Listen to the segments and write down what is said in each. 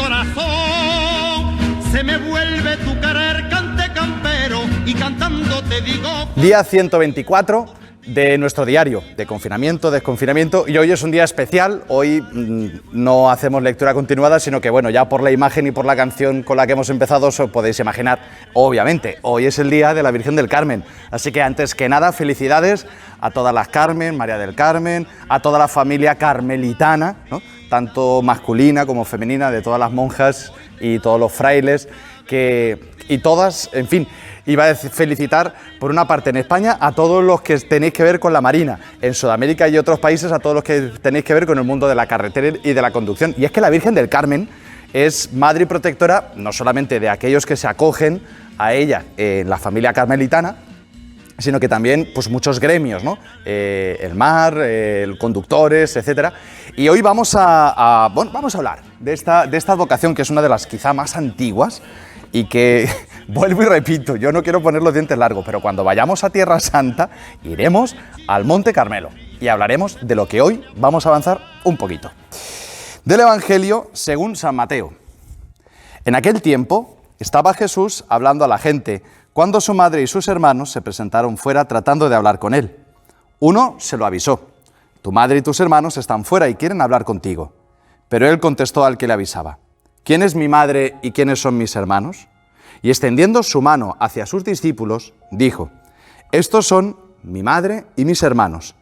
corazón se me vuelve tu querer, cante campero, y cantando te digo... Día 124 de nuestro diario de confinamiento, desconfinamiento, y hoy es un día especial. Hoy no hacemos lectura continuada, sino que bueno, ya por la imagen y por la canción con la que hemos empezado os podéis imaginar, obviamente, hoy es el día de la Virgen del Carmen, así que antes que nada felicidades a todas las Carmen, María del Carmen, a toda la familia carmelitana, ¿no? Tanto masculina como femenina, de todas las monjas y todos los frailes, y todas, en fin, iba a felicitar por una parte en España a todos los que tenéis que ver con la Marina, en Sudamérica y otros países a todos los que tenéis que ver con el mundo de la carretera y de la conducción. Y es que la Virgen del Carmen es madre y protectora no solamente de aquellos que se acogen a ella en la familia carmelitana, sino que también pues muchos gremios, ¿no? El mar, conductores, etcétera. Y hoy vamos a hablar de esta vocación, que es una de las quizá más antiguas y que, vuelvo y repito, yo no quiero poner los dientes largos, pero cuando vayamos a Tierra Santa iremos al Monte Carmelo y hablaremos de lo que hoy vamos a avanzar un poquito. Del Evangelio según San Mateo. En aquel tiempo estaba Jesús hablando a la gente cuando su madre y sus hermanos se presentaron fuera tratando de hablar con él. Uno se lo avisó: tu madre y tus hermanos están fuera y quieren hablar contigo. Pero él contestó al que le avisaba: ¿quién es mi madre y quiénes son mis hermanos? Y extendiendo su mano hacia sus discípulos, dijo: estos son mi madre y mis hermanos.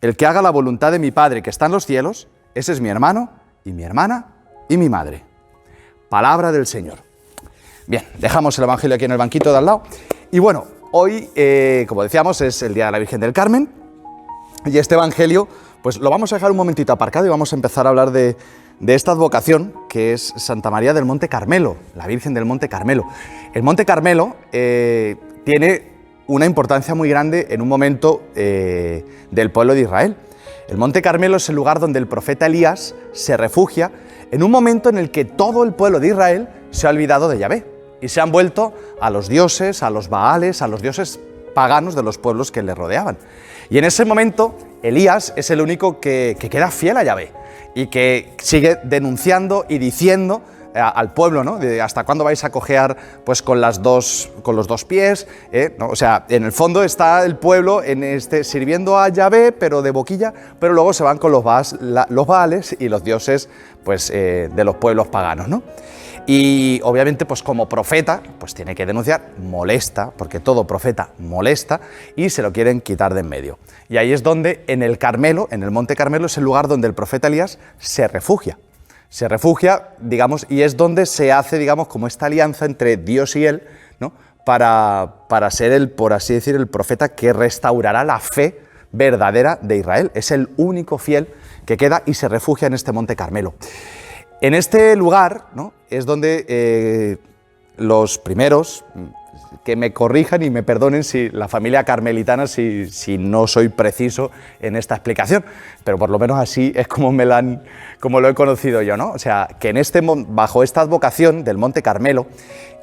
El que haga la voluntad de mi Padre que está en los cielos, ese es mi hermano y mi hermana y mi madre. Palabra del Señor. Bien, dejamos el Evangelio aquí en el banquito de al lado. Y bueno, hoy, como decíamos, es el Día de la Virgen del Carmen. Y este Evangelio, pues lo vamos a dejar un momentito aparcado y vamos a empezar a hablar de esta advocación, que es Santa María del Monte Carmelo, la Virgen del Monte Carmelo. El Monte Carmelo tiene una importancia muy grande en un momento del pueblo de Israel. El Monte Carmelo es el lugar donde el profeta Elías se refugia en un momento en el que todo el pueblo de Israel se ha olvidado de Yahvé y se han vuelto a los dioses, a los baales, a los dioses paganos de los pueblos que le rodeaban. Y en ese momento Elías es el único que queda fiel a Yahvé y que sigue denunciando y diciendo al pueblo, ¿no? De hasta cuándo vais a cojear pues con los dos pies, ¿no? O sea, en el fondo está el pueblo sirviendo a Yahvé, pero de boquilla, pero luego se van con los baales y los dioses pues de los pueblos paganos, ¿no? Y obviamente pues como profeta pues tiene que denunciar, molesta, porque todo profeta molesta, y se lo quieren quitar de en medio. Y ahí es donde en el Carmelo, en el Monte Carmelo, es el lugar donde el profeta Elías se refugia. Se refugia, digamos, y es donde se hace, digamos, como esta alianza entre Dios y él, ¿no? Para ser por así decir, el profeta que restaurará la fe verdadera de Israel. Es el único fiel que queda y se refugia en este Monte Carmelo. En este lugar, ¿no? Es donde los primeros, que me corrijan y me perdonen si la familia carmelitana, si no soy preciso en esta explicación, pero por lo menos así es como lo he conocido yo, ¿no? O sea, que bajo esta advocación del Monte Carmelo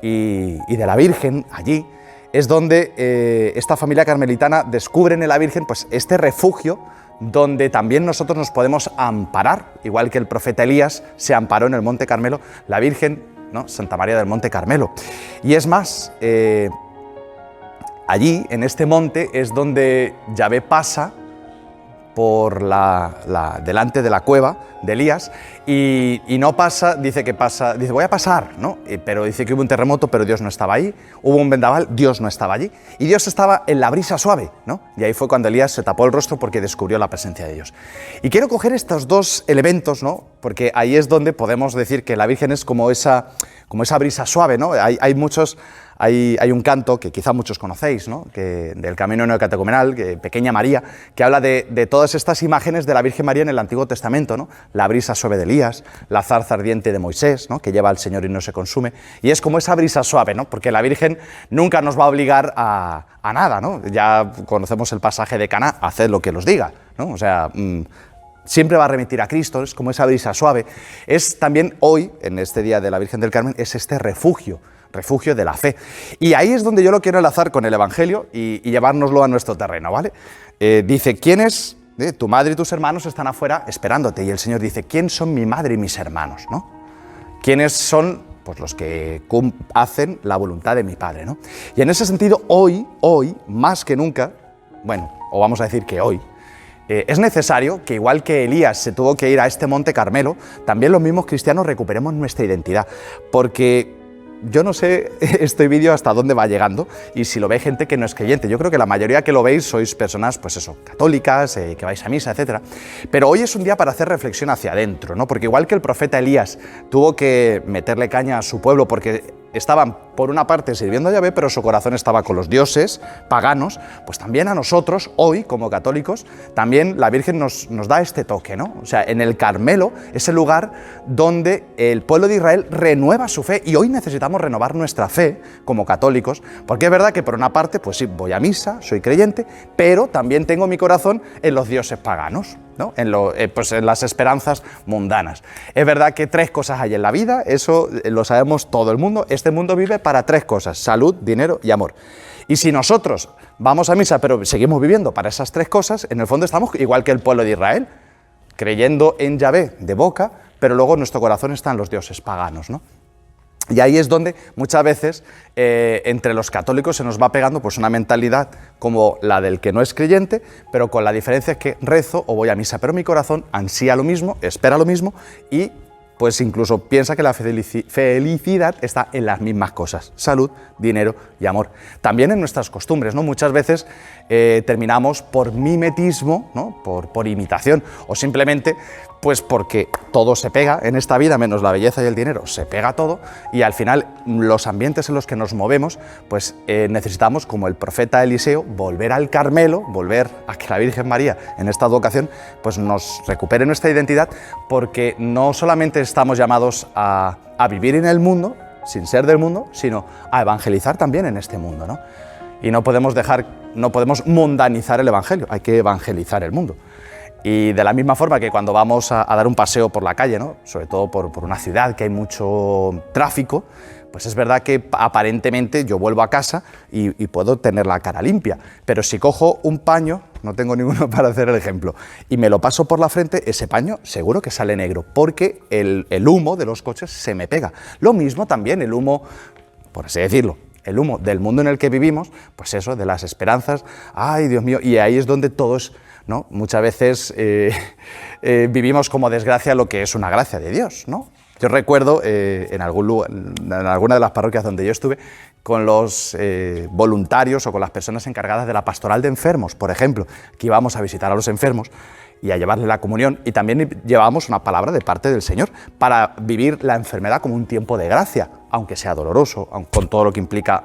y de la Virgen allí, es donde esta familia carmelitana descubren en la Virgen pues este refugio donde también nosotros nos podemos amparar, igual que el profeta Elías se amparó en el Monte Carmelo, la Virgen, ¿no? Santa María del Monte Carmelo. Y es más, allí, en este monte, es donde Yahvé pasa por delante de la cueva de Elías y no pasa, dice voy a pasar, ¿no? Pero dice que hubo un terremoto, pero Dios no estaba ahí, hubo un vendaval, Dios no estaba allí, y Dios estaba en la brisa suave, ¿no? Y ahí fue cuando Elías se tapó el rostro porque descubrió la presencia de Dios. Y quiero coger estos dos elementos, ¿no? Porque ahí es donde podemos decir que la Virgen es como esa brisa suave, ¿no? Hay un canto que quizá muchos conocéis, ¿no? Del Camino Neocatecumenal, Pequeña María, que habla de todas estas imágenes de la Virgen María en el Antiguo Testamento, ¿no? La brisa suave de Elías, la zarza ardiente de Moisés, ¿no? Que lleva al Señor y no se consume. Y es como esa brisa suave, ¿no? Porque la Virgen nunca nos va a obligar a nada, ¿no? Ya conocemos el pasaje de Caná, haced lo que os diga, ¿no? O sea, siempre va a remitir a Cristo, es como esa brisa suave. Es también hoy, en este Día de la Virgen del Carmen, es este refugio de la fe. Y ahí es donde yo lo quiero enlazar con el Evangelio y llevárnoslo a nuestro terreno, ¿vale? Dice, ¿quién es? Tu madre y tus hermanos están afuera esperándote. Y el Señor dice, ¿quién son mi madre y mis hermanos? ¿No? ¿Quiénes son? Pues los que hacen la voluntad de mi Padre, ¿no? Y en ese sentido, hoy, más que nunca, bueno, o vamos a decir que hoy, es necesario que, igual que Elías se tuvo que ir a este Monte Carmelo, también los mismos cristianos recuperemos nuestra identidad, porque yo no sé este vídeo hasta dónde va llegando y si lo ve gente que no es creyente. Yo creo que la mayoría que lo veis sois personas, pues eso, católicas, que vais a misa, etc. Pero hoy es un día para hacer reflexión hacia adentro, ¿no? Porque igual que el profeta Elías tuvo que meterle caña a su pueblo porque estaban, por una parte, sirviendo a Yahvé, pero su corazón estaba con los dioses paganos, pues también a nosotros, hoy, como católicos, también la Virgen nos da este toque, ¿no? O sea, en el Carmelo es el lugar donde el pueblo de Israel renueva su fe, y hoy necesitamos renovar nuestra fe como católicos, porque es verdad que por una parte, pues sí, voy a misa, soy creyente, pero también tengo mi corazón en los dioses paganos, ¿no? Pues en las esperanzas mundanas. Es verdad que 3 cosas hay en la vida, eso lo sabemos todo el mundo. Este mundo vive para 3 cosas: salud, dinero y amor. Y si nosotros vamos a misa pero seguimos viviendo para esas 3 cosas, en el fondo estamos igual que el pueblo de Israel, creyendo en Yahvé de boca, pero luego en nuestro corazón están los dioses paganos, ¿no? Y ahí es donde muchas veces entre los católicos se nos va pegando pues una mentalidad como la del que no es creyente, pero con la diferencia es que rezo o voy a misa, pero mi corazón ansía lo mismo, espera lo mismo y pues incluso piensa que la felicidad está en las mismas cosas: salud, dinero y amor. También en nuestras costumbres, ¿no? Muchas veces terminamos por mimetismo, ¿no? por imitación, o simplemente pues porque todo se pega en esta vida, menos la belleza y el dinero, se pega todo, y al final los ambientes en los que nos movemos, pues necesitamos, como el profeta Eliseo, volver al Carmelo, volver a que la Virgen María en esta vocación pues nos recupere nuestra identidad, porque no solamente estamos llamados a vivir en el mundo, sin ser del mundo, sino a evangelizar también en este mundo, ¿no? Y no podemos mundanizar el Evangelio, hay que evangelizar el mundo. Y de la misma forma que cuando vamos a dar un paseo por la calle, ¿no? Sobre todo por una ciudad que hay mucho tráfico, pues es verdad que aparentemente yo vuelvo a casa y puedo tener la cara limpia, pero si cojo un paño, no tengo ninguno para hacer el ejemplo, y me lo paso por la frente, ese paño seguro que sale negro, porque el humo de los coches se me pega. Lo mismo también el humo, por así decirlo, el humo del mundo en el que vivimos, pues eso, de las esperanzas, ay Dios mío, y ahí es donde todo es, ¿no? Muchas veces vivimos como desgracia lo que es una gracia de Dios, ¿no? Yo recuerdo en alguna de las parroquias donde yo estuve, con los voluntarios o con las personas encargadas de la pastoral de enfermos, por ejemplo, que íbamos a visitar a los enfermos y a llevarle la comunión, y también llevábamos una palabra de parte del Señor para vivir la enfermedad como un tiempo de gracia, aunque sea doloroso, con todo lo que implica.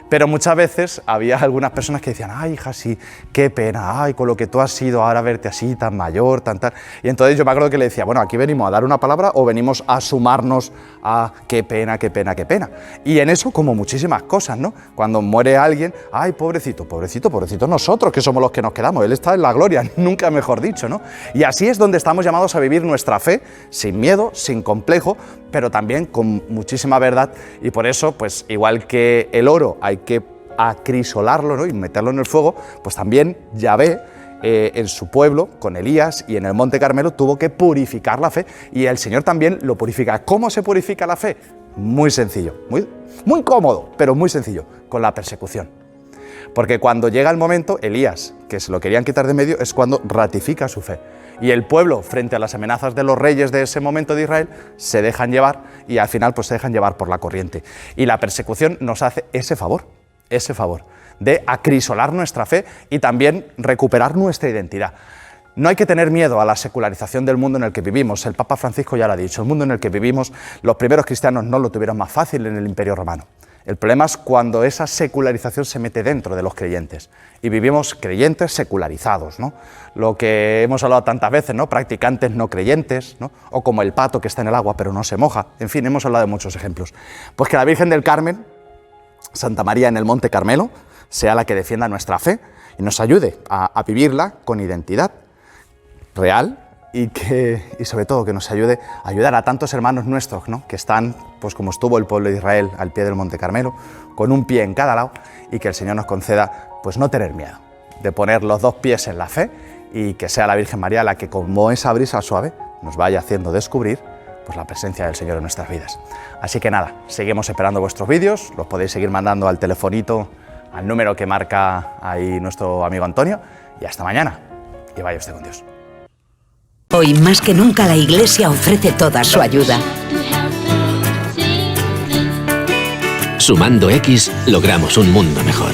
Pero muchas veces había algunas personas que decían, ay, hija, sí, qué pena, ay, con lo que tú has sido ahora verte así, tan mayor, tan tal. Y entonces yo me acuerdo que le decía, bueno, aquí venimos a dar una palabra o venimos a sumarnos a qué pena, qué pena, qué pena. Y en eso, como muchísimas cosas, ¿no? Cuando muere alguien, ay, pobrecito, pobrecito, pobrecito, nosotros que somos los que nos quedamos, él está en la gloria, nunca mejor dicho, ¿no? Y así es donde estamos llamados a vivir nuestra fe, sin miedo, sin complejo, pero también con muchísima verdad, y por eso, pues igual que el oro hay que acrisolarlo, ¿no? Y meterlo en el fuego, pues también Yahvé en su pueblo, con Elías y en el Monte Carmelo, tuvo que purificar la fe, y el Señor también lo purifica. ¿Cómo se purifica la fe? Muy sencillo, muy cómodo, pero muy sencillo, con la persecución. Porque cuando llega el momento, Elías, que se lo querían quitar de medio, es cuando ratifica su fe. Y el pueblo, frente a las amenazas de los reyes de ese momento de Israel, se dejan llevar, y al final pues se dejan llevar por la corriente. Y la persecución nos hace ese favor de acrisolar nuestra fe y también recuperar nuestra identidad. No hay que tener miedo a la secularización del mundo en el que vivimos. El Papa Francisco ya lo ha dicho, el mundo en el que vivimos, los primeros cristianos no lo tuvieron más fácil en el Imperio Romano. El problema es cuando esa secularización se mete dentro de los creyentes y vivimos creyentes secularizados, ¿no? Lo que hemos hablado tantas veces, ¿no? Practicantes no creyentes, ¿no? O como el pato que está en el agua pero no se moja. En fin, hemos hablado de muchos ejemplos. Pues que la Virgen del Carmen, Santa María en el Monte Carmelo, sea la que defienda nuestra fe y nos ayude a vivirla con identidad real, y sobre todo que nos ayude a ayudar a tantos hermanos nuestros, ¿no? Que están, pues como estuvo el pueblo de Israel al pie del Monte Carmelo, con un pie en cada lado, y que el Señor nos conceda pues no tener miedo, de poner los 2 pies en la fe, y que sea la Virgen María la que, como esa brisa suave, nos vaya haciendo descubrir pues la presencia del Señor en nuestras vidas. Así que nada, seguimos esperando vuestros vídeos, los podéis seguir mandando al telefonito, al número que marca ahí nuestro amigo Antonio, y hasta mañana, y vaya usted con Dios. Hoy más que nunca la Iglesia ofrece toda su ayuda. Sumando X, logramos un mundo mejor.